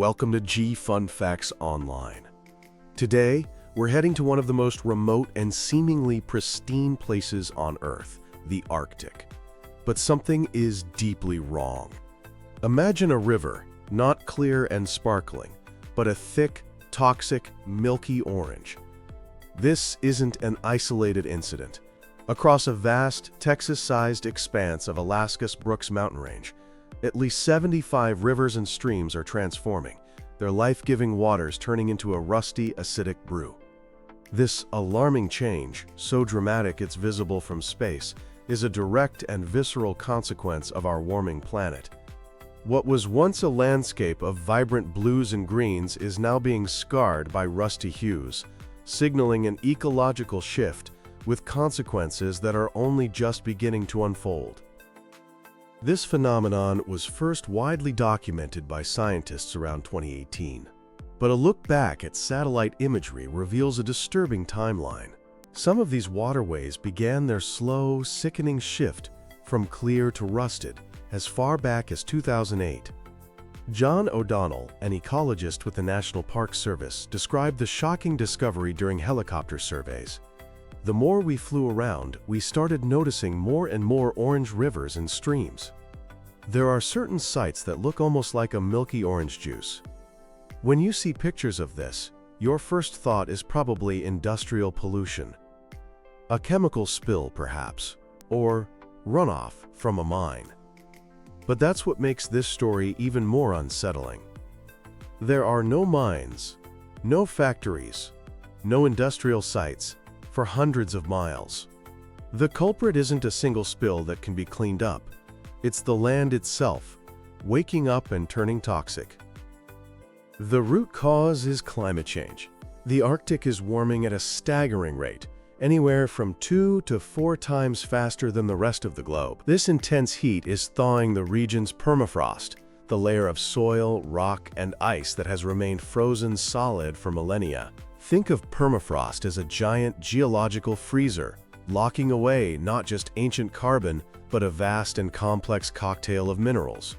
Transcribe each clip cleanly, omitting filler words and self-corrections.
welcome to G Fun Facts Online. Today, we're heading to one of the most remote and seemingly pristine places on Earth, the Arctic. But something is deeply wrong. Imagine a river, not clear and sparkling, but a thick, toxic, milky orange. This isn't an isolated incident. Across a vast, Texas-sized expanse of Alaska's Brooks mountain range, at least 75 rivers and streams are transforming, their life-giving waters turning into a rusty, acidic brew. This alarming change, so dramatic it's visible from space, is a direct and visceral consequence of our warming planet. What was once a landscape of vibrant blues and greens is now being scarred by rusty hues, signaling an ecological shift with consequences that are only just beginning to unfold. This phenomenon was first widely documented by scientists around 2018. But a look back at satellite imagery reveals a disturbing timeline. Some of these waterways began their slow, sickening shift from clear to rusted as far back as 2008. John O'Donnell, an ecologist with the National Park Service, described the shocking discovery during helicopter surveys. The more we flew around, we started noticing more and more orange rivers and streams. There are certain sites that look almost like a milky orange juice. When you see pictures of this, your first thought is probably industrial pollution. A chemical spill, perhaps, or runoff from a mine. But that's what makes this story even more unsettling. There are no mines, no factories, no industrial sites for hundreds of miles. The culprit isn't a single spill that can be cleaned up. It's the land itself, waking up and turning toxic. The root cause is climate change. The Arctic is warming at a staggering rate, anywhere from 2 to 4 times faster than the rest of the globe. This intense heat is thawing the region's permafrost, the layer of soil, rock, and ice that has remained frozen solid for millennia. Think of permafrost as a giant geological freezer, locking away not just ancient carbon, but a vast and complex cocktail of minerals.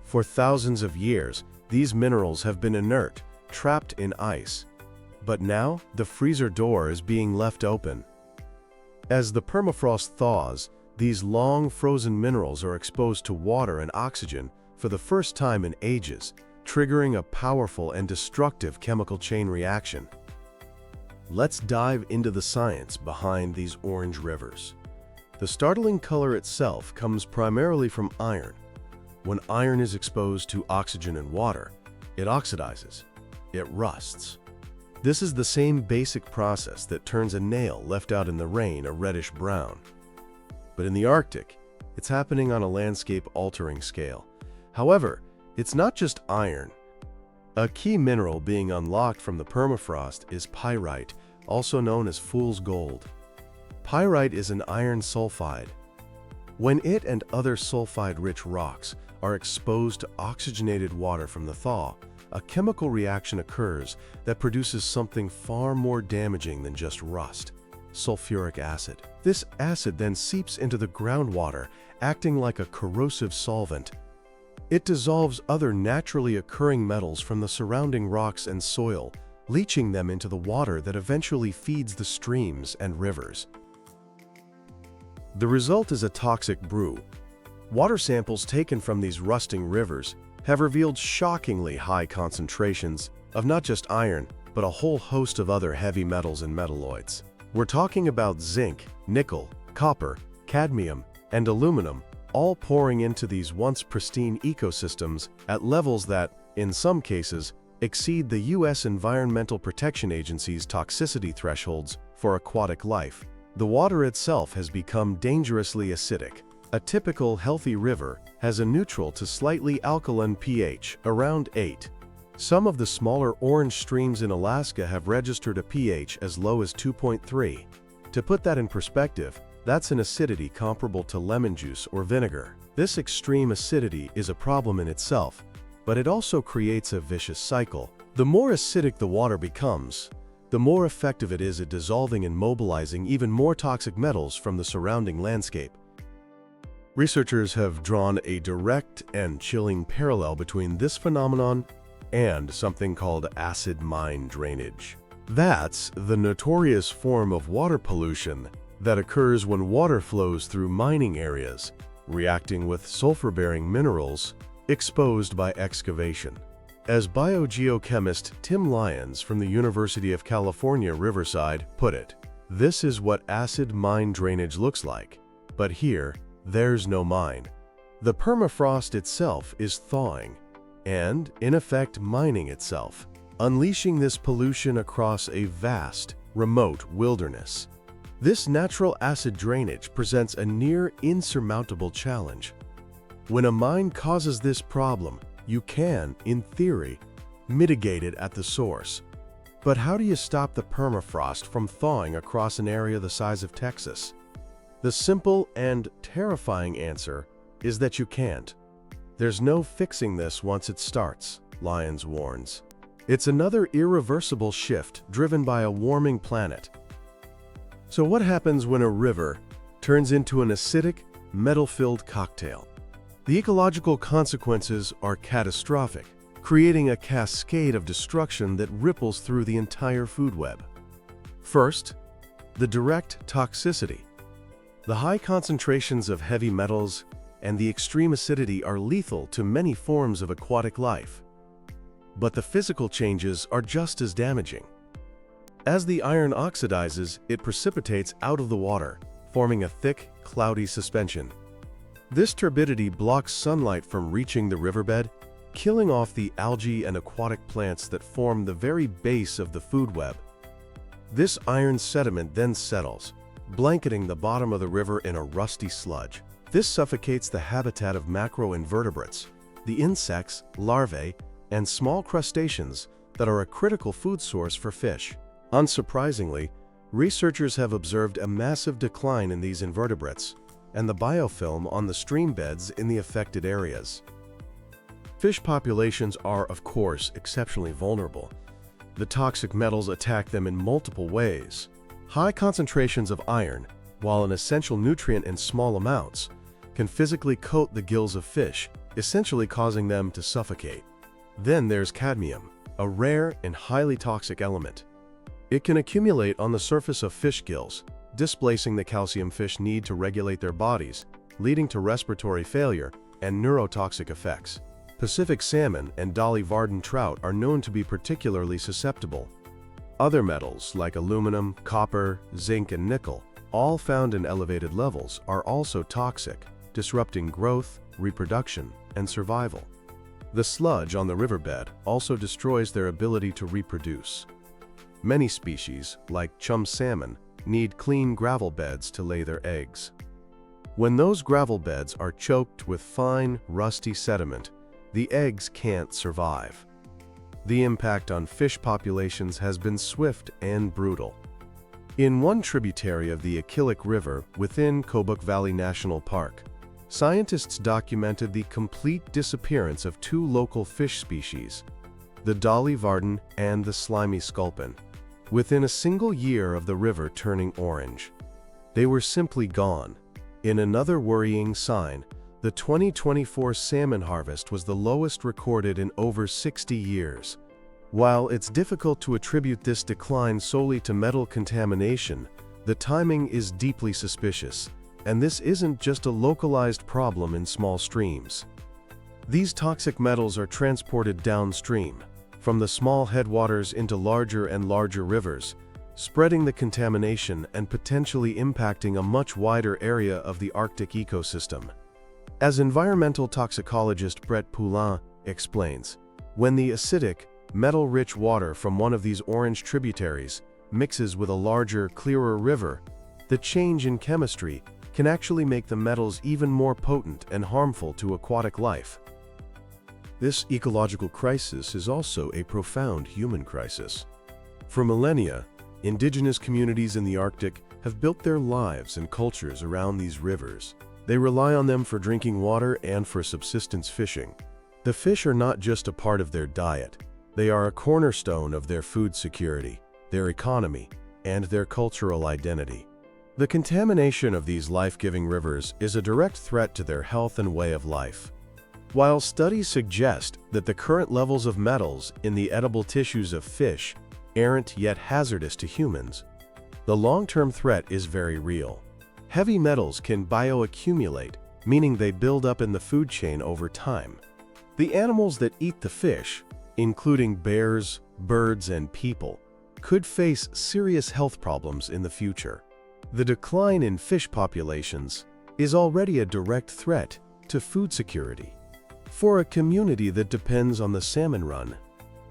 For thousands of years, these minerals have been inert, trapped in ice. But now, the freezer door is being left open. As the permafrost thaws, these long frozen minerals are exposed to water and oxygen for the first time in ages, triggering a powerful and destructive chemical chain reaction. Let's dive into the science behind these orange rivers. The startling color itself comes primarily from iron. When iron is exposed to oxygen and water, it oxidizes, it rusts. This is the same basic process that turns a nail left out in the rain a reddish brown. But in the Arctic, it's happening on a landscape-altering scale. However, it's not just iron. A key mineral being unlocked from the permafrost is pyrite, also known as fool's gold. Pyrite is an iron sulfide. When it and other sulfide-rich rocks are exposed to oxygenated water from the thaw, a chemical reaction occurs that produces something far more damaging than just rust: sulfuric acid. This acid then seeps into the groundwater, acting like a corrosive solvent. It dissolves other naturally occurring metals from the surrounding rocks and soil, leaching them into the water that eventually feeds the streams and rivers. The result is a toxic brew. Water samples taken from these rusting rivers have revealed shockingly high concentrations of not just iron, but a whole host of other heavy metals and metalloids. We're talking about zinc, nickel, copper, cadmium, and aluminum, all pouring into these once pristine ecosystems at levels that, in some cases, exceed the U.S. Environmental Protection Agency's toxicity thresholds for aquatic life. The water itself has become dangerously acidic. A typical healthy river has a neutral to slightly alkaline pH, around 8. Some of the smaller orange streams in Alaska have registered a pH as low as 2.3. To put that in perspective, that's an acidity comparable to lemon juice or vinegar. This extreme acidity is a problem in itself, but it also creates a vicious cycle. The more acidic the water becomes, the more effective it is at dissolving and mobilizing even more toxic metals from the surrounding landscape. Researchers have drawn a direct and chilling parallel between this phenomenon and something called acid mine drainage. That's the notorious form of water pollution that occurs when water flows through mining areas, reacting with sulfur-bearing minerals exposed by excavation. As biogeochemist Tim Lyons from the University of California, Riverside, put it, "This is what acid mine drainage looks like. But here, there's no mine. The permafrost itself is thawing, and, in effect, mining itself, unleashing this pollution across a vast, remote wilderness." This natural acid drainage presents a near insurmountable challenge. When a mine causes this problem, you can, in theory, mitigate it at the source. But how do you stop the permafrost from thawing across an area the size of Texas? The simple and terrifying answer is that you can't. There's no fixing this once it starts, Lyons warns. It's another irreversible shift driven by a warming planet. So what happens when a river turns into an acidic, metal-filled cocktail? The ecological consequences are catastrophic, creating a cascade of destruction that ripples through the entire food web. First, the direct toxicity. The high concentrations of heavy metals and the extreme acidity are lethal to many forms of aquatic life. But the physical changes are just as damaging. As the iron oxidizes, it precipitates out of the water, forming a thick, cloudy suspension. This turbidity blocks sunlight from reaching the riverbed, killing off the algae and aquatic plants that form the very base of the food web. This iron sediment then settles, blanketing the bottom of the river in a rusty sludge. This suffocates the habitat of macroinvertebrates, the insects, larvae, and small crustaceans that are a critical food source for fish. Unsurprisingly, researchers have observed a massive decline in these invertebrates and the biofilm on the stream beds in the affected areas. Fish populations are, of course, exceptionally vulnerable. The toxic metals attack them in multiple ways. High concentrations of iron, while an essential nutrient in small amounts, can physically coat the gills of fish, essentially causing them to suffocate. Then there's cadmium, a rare and highly toxic element. It can accumulate on the surface of fish gills, displacing the calcium fish need to regulate their bodies, leading to respiratory failure and neurotoxic effects. Pacific salmon and Dolly Varden trout are known to be particularly susceptible. Other metals like aluminum, copper, zinc, and nickel, all found in elevated levels, are also toxic, disrupting growth, reproduction, and survival. The sludge on the riverbed also destroys their ability to reproduce. Many species, like chum salmon, need clean gravel beds to lay their eggs. When those gravel beds are choked with fine, rusty sediment, the eggs can't survive. The impact on fish populations has been swift and brutal. In one tributary of the Aquatic River within Kobuk Valley National Park, scientists documented the complete disappearance of two local fish species, the Dolly Varden and the slimy sculpin, within a single year of the river turning orange. They were simply gone. In another worrying sign, the 2024 salmon harvest was the lowest recorded in over 60 years. While it's difficult to attribute this decline solely to metal contamination, the timing is deeply suspicious, and this isn't just a localized problem in small streams. These toxic metals are transported downstream, from the small headwaters into larger and larger rivers, spreading the contamination and potentially impacting a much wider area of the Arctic ecosystem. As environmental toxicologist Brett Poulin explains, when the acidic, metal-rich water from one of these orange tributaries mixes with a larger, clearer river, the change in chemistry can actually make the metals even more potent and harmful to aquatic life. This ecological crisis is also a profound human crisis. For millennia, indigenous communities in the Arctic have built their lives and cultures around these rivers. They rely on them for drinking water and for subsistence fishing. The fish are not just a part of their diet, they are a cornerstone of their food security, their economy, and their cultural identity. The contamination of these life-giving rivers is a direct threat to their health and way of life. While studies suggest that the current levels of metals in the edible tissues of fish aren't yet hazardous to humans, the long-term threat is very real. Heavy metals can bioaccumulate, meaning they build up in the food chain over time. The animals that eat the fish, including bears, birds, and people, could face serious health problems in the future. The decline in fish populations is already a direct threat to food security. For a community that depends on the salmon run,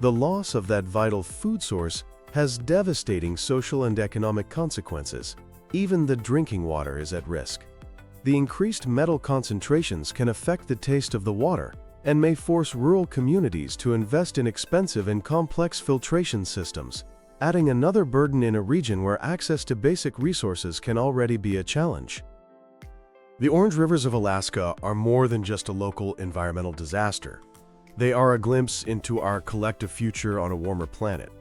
the loss of that vital food source has devastating social and economic consequences. Even the drinking water is at risk. The increased metal concentrations can affect the taste of the water and may force rural communities to invest in expensive and complex filtration systems, adding another burden in a region where access to basic resources can already be a challenge. The Orange Rivers of Alaska are more than just a local environmental disaster. They are a glimpse into our collective future on a warmer planet.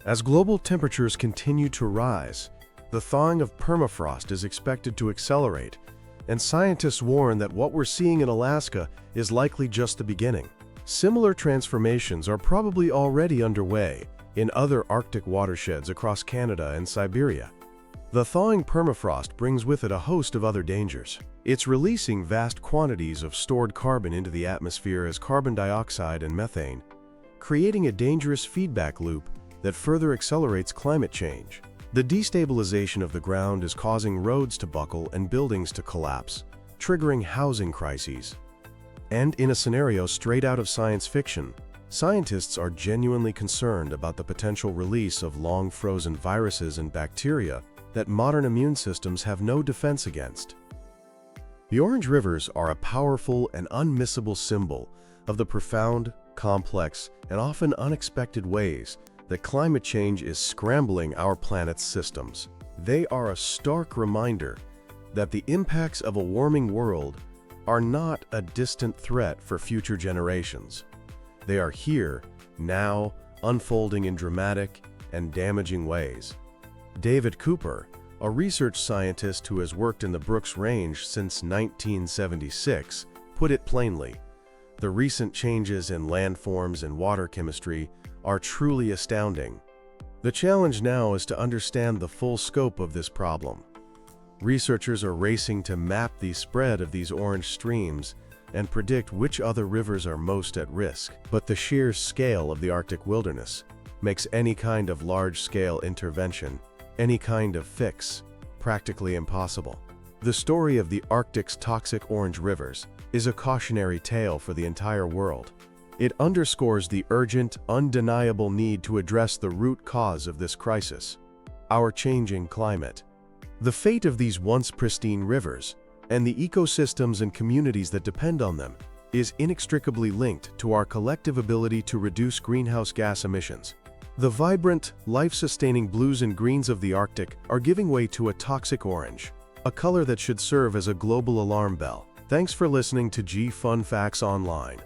As global temperatures continue to rise, the thawing of permafrost is expected to accelerate, and scientists warn that what we're seeing in Alaska is likely just the beginning. Similar transformations are probably already underway in other Arctic watersheds across Canada and Siberia. The thawing permafrost brings with it a host of other dangers. It's releasing vast quantities of stored carbon into the atmosphere as carbon dioxide and methane, creating a dangerous feedback loop that further accelerates climate change. The destabilization of the ground is causing roads to buckle and buildings to collapse, triggering housing crises. And in a scenario straight out of science fiction, scientists are genuinely concerned about the potential release of long-frozen viruses and bacteria that modern immune systems have no defense against. The Orange Rivers are a powerful and unmissable symbol of the profound, complex, and often unexpected ways that climate change is scrambling our planet's systems. They are a stark reminder that the impacts of a warming world are not a distant threat for future generations. They are here, now, unfolding in dramatic and damaging ways. David Cooper, a research scientist who has worked in the Brooks Range since 1976, put it plainly: the recent changes in landforms and water chemistry are truly astounding. The challenge now is to understand the full scope of this problem. Researchers are racing to map the spread of these orange streams and predict which other rivers are most at risk. But the sheer scale of the Arctic wilderness makes any kind of large-scale intervention, any kind of fix, practically impossible. The story of the Arctic's toxic orange rivers is a cautionary tale for the entire world. It underscores the urgent, undeniable need to address the root cause of this crisis: our changing climate. The fate of these once pristine rivers, and the ecosystems and communities that depend on them, is inextricably linked to our collective ability to reduce greenhouse gas emissions. The vibrant, life-sustaining blues and greens of the Arctic are giving way to a toxic orange, a color that should serve as a global alarm bell. Thanks for listening to Fun Facts Online.